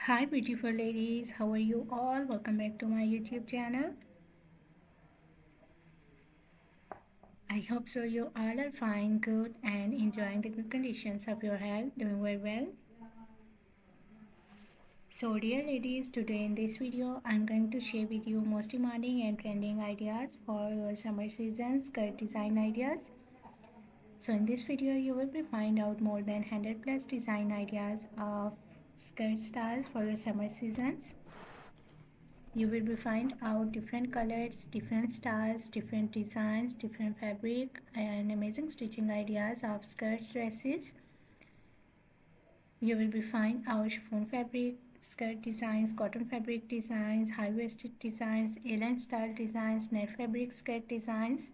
Hi beautiful ladies, how are you all? Welcome back to my YouTube channel. I hope so you all are fine, good and enjoying the good conditions of your health, doing very well. So dear ladies, today in this video I'm going to share with you most demanding and trending ideas for your summer season skirt design ideas. So in this video you will be find out more than 100 plus design ideas of skirt styles for your summer seasons. You will be find out different colors, different styles, different designs, different fabric and amazing stitching ideas of skirts, dresses. You will be find out chiffon fabric skirt designs, cotton fabric designs, high-waisted designs, A-line style designs, net fabric skirt designs,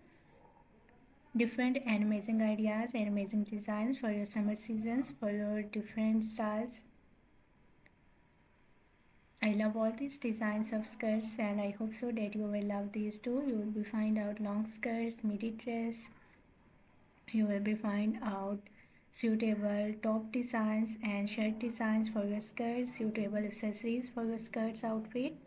different and amazing ideas and amazing designs for your summer seasons, for your different styles. I love all these designs of skirts and I hope so that you will love these too. You will be find out long skirts, midi dress. You will be find out suitable top designs and shirt designs for your skirts, suitable accessories for your skirts outfit.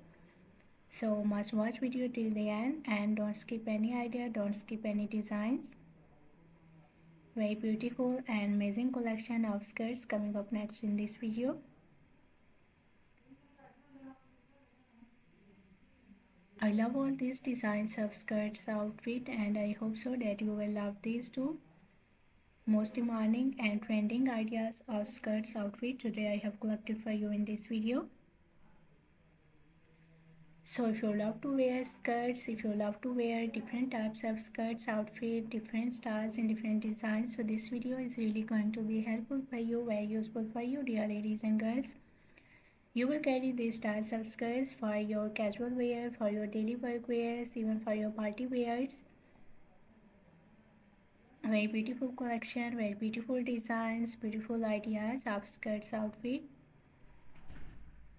So must watch video till the end and don't skip any idea, don't skip any designs. Very beautiful and amazing collection of skirts coming up next in this video. I love all these designs of skirts outfit and I hope so that you will love these too. Most demanding and trending ideas of skirts outfit today I have collected for you in this video. So if you love to wear skirts, if you love to wear different types of skirts outfit, different styles and different designs, so this video is really going to be helpful for you, very useful for you dear ladies and girls. You will carry these styles of skirts for your casual wear, for your daily work wears, even for your party wears. Very beautiful collection, very beautiful designs, beautiful ideas of skirts outfit.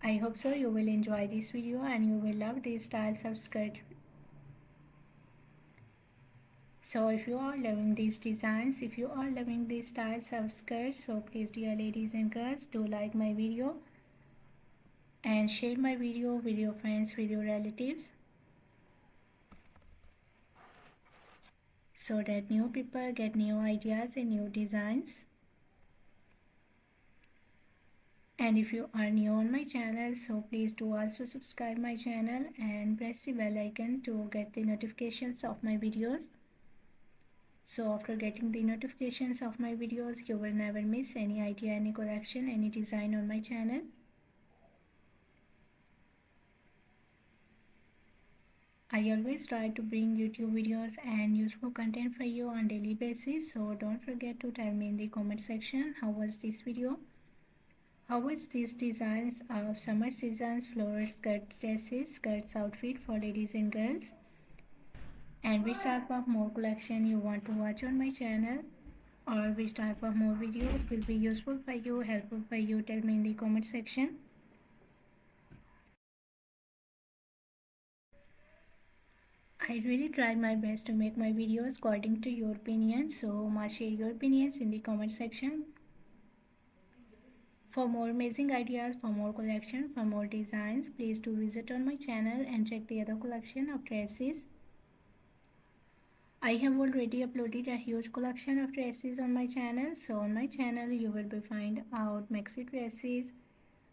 I hope so you will enjoy this video and you will love these styles of skirt. So if you are loving these designs, if you are loving these styles of skirts, so please dear ladies and girls, do like my video and share my video with your friends, with your relatives, so that new people get new ideas and new designs. And if you are new on my channel, so please do also subscribe my channel and press the bell icon to get the notifications of my videos. So after getting the notifications of my videos, you will never miss any idea, any collection, any design on my channel. I always try to bring YouTube videos and useful content for you on daily basis. So don't forget to tell me in the comment section how was this video. How was these designs of summer season's floral skirt dresses, skirts outfit for ladies and girls? And which type of more collection you want to watch on my channel, or which type of more video will be useful for you, helpful for you, tell me in the comment section. I really tried my best to make my videos according to your opinions, so must share your opinions in the comment section. For more amazing ideas, for more collection, for more designs, please do visit on my channel and check the other collection of dresses. I have already uploaded a huge collection of dresses on my channel. So on my channel you will be find out maxi dresses,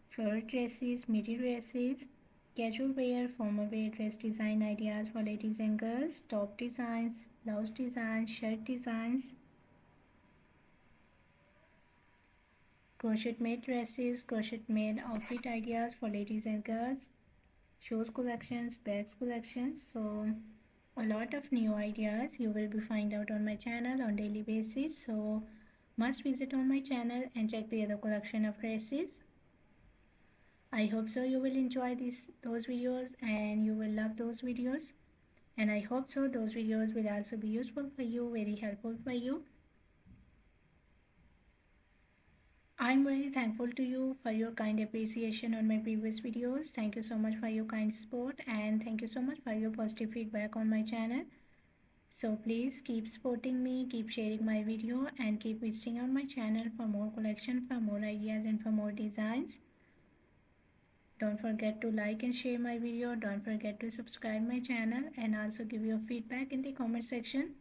floral dresses, midi dresses, casual wear, formal wear dress design ideas for ladies and girls, top designs, blouse designs, shirt designs, crochet made dresses, crochet made outfit ideas for ladies and girls, shoes collections, bags collections. So a lot of new ideas you will be find out on my channel on daily basis, so must visit on my channel and check the other collection of dresses. I hope so you will enjoy those videos and you will love those videos, and I hope so those videos will also be useful for you, very helpful for you. I'm very thankful to you for your kind appreciation on my previous videos. Thank you so much for your kind support and thank you so much for your positive feedback on my channel. So please keep supporting me, keep sharing my video and keep visiting on my channel for more collection, for more ideas and for more designs. Don't forget to like and share my video. Don't forget to subscribe my channel and also give your feedback in the comment section.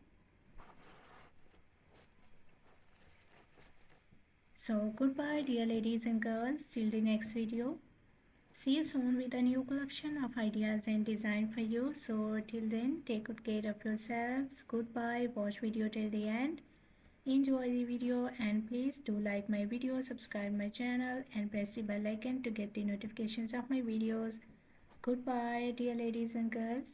So goodbye dear ladies and girls, till the next video. See you soon with a new collection of ideas and design for you. So till then, take good care of yourselves. Goodbye. Watch video till the end. Enjoy the video and please do like my video, subscribe my channel and press the bell icon to get the notifications of my videos. Goodbye dear ladies and girls.